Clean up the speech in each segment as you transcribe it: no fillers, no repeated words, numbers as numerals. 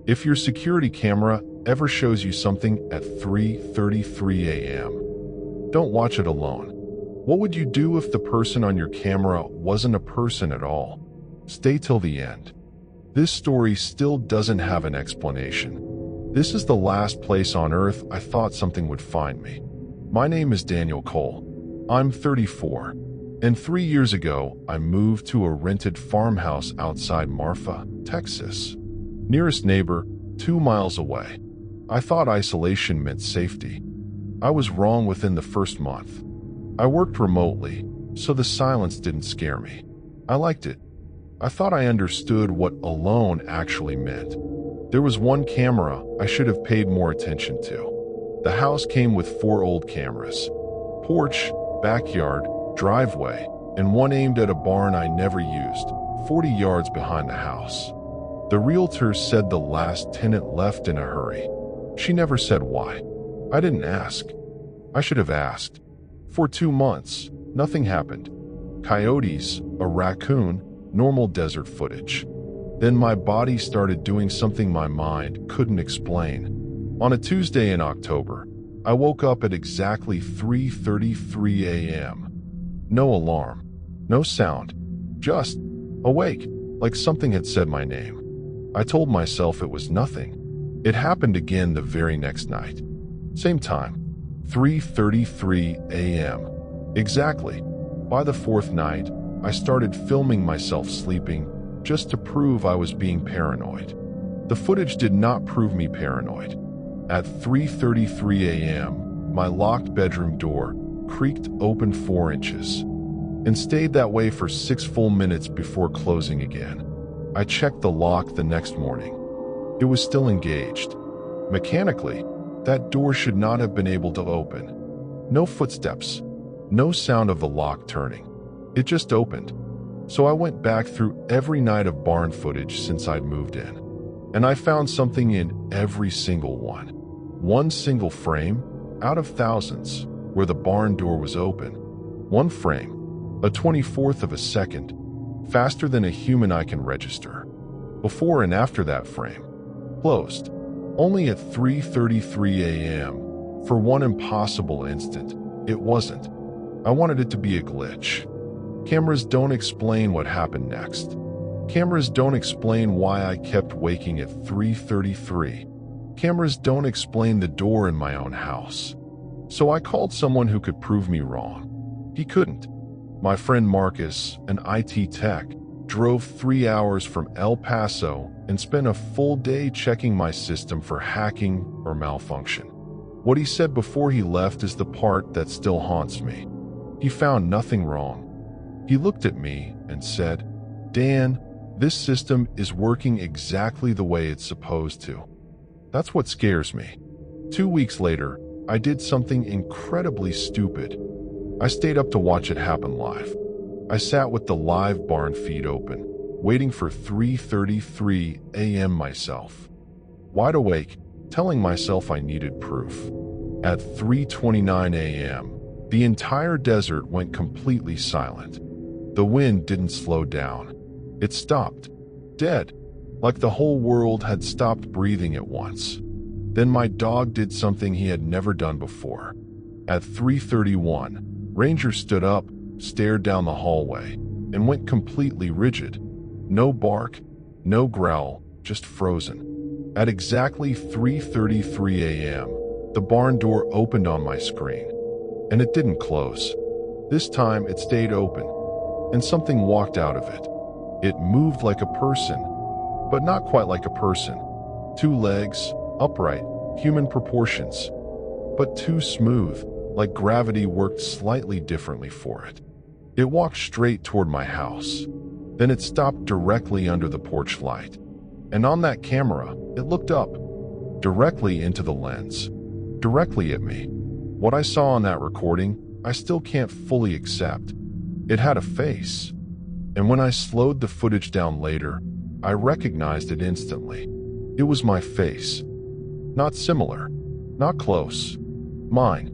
If your security camera ever shows you something at 3:33 a.m., don't watch it alone. What would you do if the person on your camera wasn't a person at all? Stay till the end. This story still doesn't have an explanation. This is the last place on earth I thought something would find me. My name is Daniel Cole. I'm 34, and 3 years ago, I moved to a rented farmhouse outside Marfa, Texas. Nearest neighbor, 2 miles away. I thought isolation meant safety. I was wrong within the first month. I worked remotely, so the silence didn't scare me. I liked it. I thought I understood what alone actually meant. There was one camera I should have paid more attention to. The house came with 4 old cameras: porch, backyard, driveway, and one aimed at a barn I never used, 40 yards behind the house. The realtor said the last tenant left in a hurry. She never said why. I didn't ask. I should have asked. For 2 months, nothing happened. Coyotes, a raccoon, normal desert footage. Then my body started doing something my mind couldn't explain. On a Tuesday in October, I woke up at exactly 3:33 a.m. No alarm, no sound, just awake, like something had said my name. I told myself it was nothing. It happened again the very next night. Same time, 3:33 a.m. Exactly. By the 4th night, I started filming myself sleeping just to prove I was being paranoid. The footage did not prove me paranoid. At 3:33 a.m., my locked bedroom door creaked open 4 inches and stayed that way for 6 full minutes before closing again. I checked the lock the next morning. It was still engaged. Mechanically, that door should not have been able to open. No footsteps, no sound of the lock turning. It just opened. So I went back through every night of barn footage since I'd moved in, and I found something in every single one. One single frame out of thousands where the barn door was open. One frame, a 24th of a second, faster than a human eye can register. Before and after that frame, closed. Only at 3:33 a.m. For one impossible instant, it wasn't. I wanted it to be a glitch. Cameras don't explain what happened next. Cameras don't explain why I kept waking at 3:33. Cameras don't explain the door in my own house. So I called someone who could prove me wrong. He couldn't. My friend Marcus, an IT tech, drove 3 hours from El Paso and spent a full day checking my system for hacking or malfunction. What he said before he left is the part that still haunts me. He found nothing wrong. He looked at me and said, "Dan, this system is working exactly the way it's supposed to." That's what scares me. 2 weeks later, I did something incredibly stupid. I stayed up to watch it happen live. I sat with the live barn feed open, waiting for 3:33 a.m. myself. Wide awake, telling myself I needed proof. At 3:29 a.m., the entire desert went completely silent. The wind didn't slow down. It stopped, dead, like the whole world had stopped breathing at once. Then my dog did something he had never done before. At 3:31, Ranger stood up, stared down the hallway, and went completely rigid. No bark, no growl, just frozen. At exactly 3:33 a.m., the barn door opened on my screen, and it didn't close. This time it stayed open, and something walked out of it. It moved like a person, but not quite like a person. 2 legs, upright, human proportions, but too smooth, like gravity worked slightly differently for it. It walked straight toward my house. Then it stopped directly under the porch light. And on that camera, it looked up, directly into the lens, directly at me. What I saw on that recording, I still can't fully accept. It had a face. And when I slowed the footage down later, I recognized it instantly. It was my face. Not similar, not close. Mine,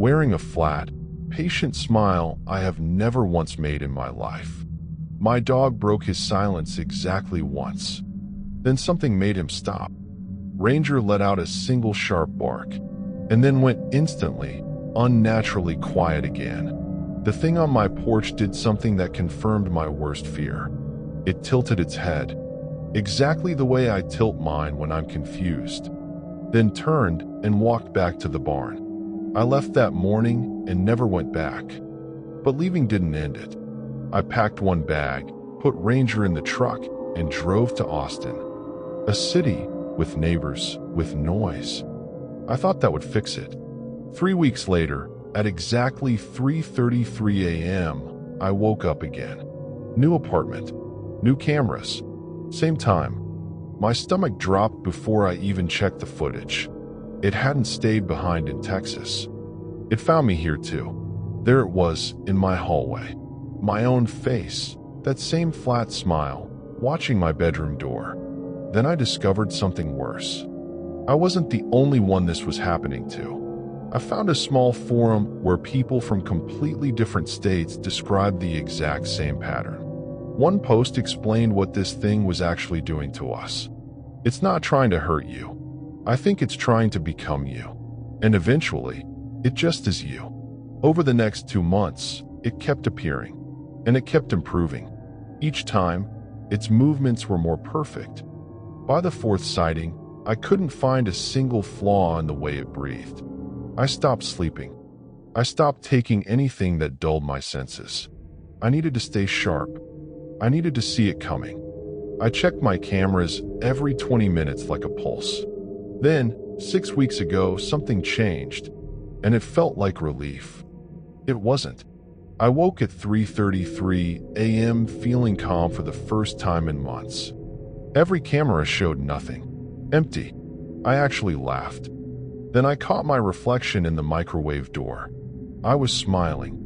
wearing a flat, patient smile I have never once made in my life. My dog broke his silence exactly once. Then something made him stop. Ranger let out a single sharp bark, and then went instantly, unnaturally quiet again. The thing on my porch did something that confirmed my worst fear. It tilted its head, exactly the way I tilt mine when I'm confused, then turned and walked back to the barn. I left that morning and never went back. But leaving didn't end it. I packed one bag, put Ranger in the truck, and drove to Austin, a city with neighbors, with noise. I thought that would fix it. 3 weeks later, at exactly 3:33 a.m., I woke up again. New apartment, new cameras, same time. My stomach dropped before I even checked the footage. It hadn't stayed behind in Texas. It found me here too. There it was, in my hallway. My own face, that same flat smile, watching my bedroom door. Then I discovered something worse. I wasn't the only one this was happening to. I found a small forum where people from completely different states described the exact same pattern. One post explained what this thing was actually doing to us. It's not trying to hurt you. I think it's trying to become you. And eventually, it just is you. Over the next 2 months, it kept appearing, and it kept improving. Each time, its movements were more perfect. By the 4th sighting, I couldn't find a single flaw in the way it breathed. I stopped sleeping. I stopped taking anything that dulled my senses. I needed to stay sharp. I needed to see it coming. I checked my cameras every 20 minutes like a pulse. Then, 6 weeks ago, something changed, and it felt like relief. It wasn't. I woke at 3:33 a.m. feeling calm for the first time in months. Every camera showed nothing. Empty. I actually laughed. Then I caught my reflection in the microwave door. I was smiling.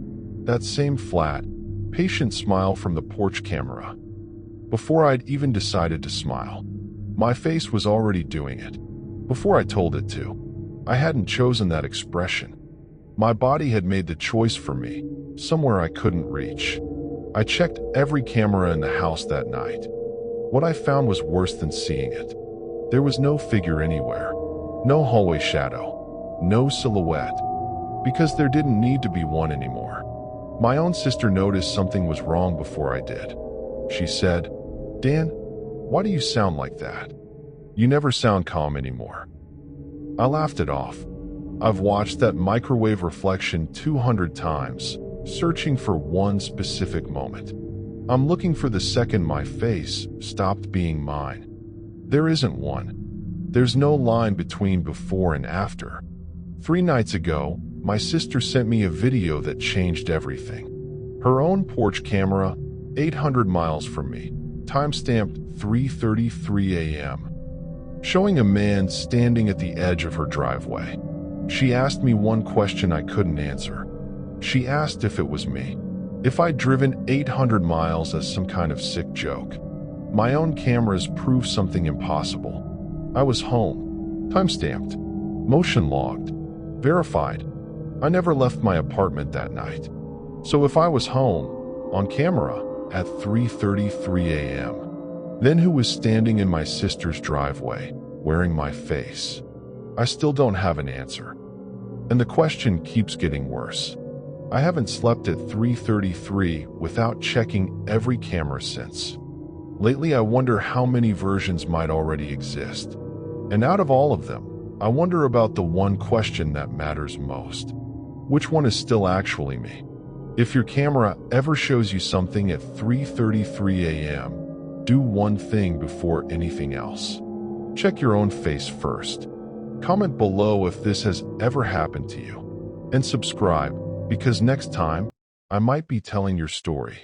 That same flat, patient smile from the porch camera. Before I'd even decided to smile, my face was already doing it. Before I told it to. I hadn't chosen that expression. My body had made the choice for me, somewhere I couldn't reach. I checked every camera in the house that night. What I found was worse than seeing it. There was no figure anywhere. No hallway shadow. No silhouette. Because there didn't need to be one anymore. My own sister noticed something was wrong before I did. She said, "Dan, why do you sound like that? You never sound calm anymore." I laughed it off. I've watched that microwave reflection 200 times, searching for one specific moment. I'm looking for the second my face stopped being mine. There isn't one. There's no line between before and after. 3 nights ago, my sister sent me a video that changed everything. Her own porch camera, 800 miles from me, timestamped 3:33 a.m., showing a man standing at the edge of her driveway. She asked me one question I couldn't answer. She asked if it was me, if I'd driven 800 miles as some kind of sick joke. My own cameras proved something impossible. I was home, timestamped, motion logged, verified. I never left my apartment that night. So if I was home, on camera, at 3:33 a.m., then who was standing in my sister's driveway, wearing my face? I still don't have an answer. And the question keeps getting worse. I haven't slept at 3:33 without checking every camera since. Lately, I wonder how many versions might already exist. And out of all of them, I wonder about the one question that matters most. Which one is still actually me? If your camera ever shows you something at 3:33 a.m., do one thing before anything else. Check your own face first. Comment below if this has ever happened to you. And subscribe, because next time, I might be telling your story.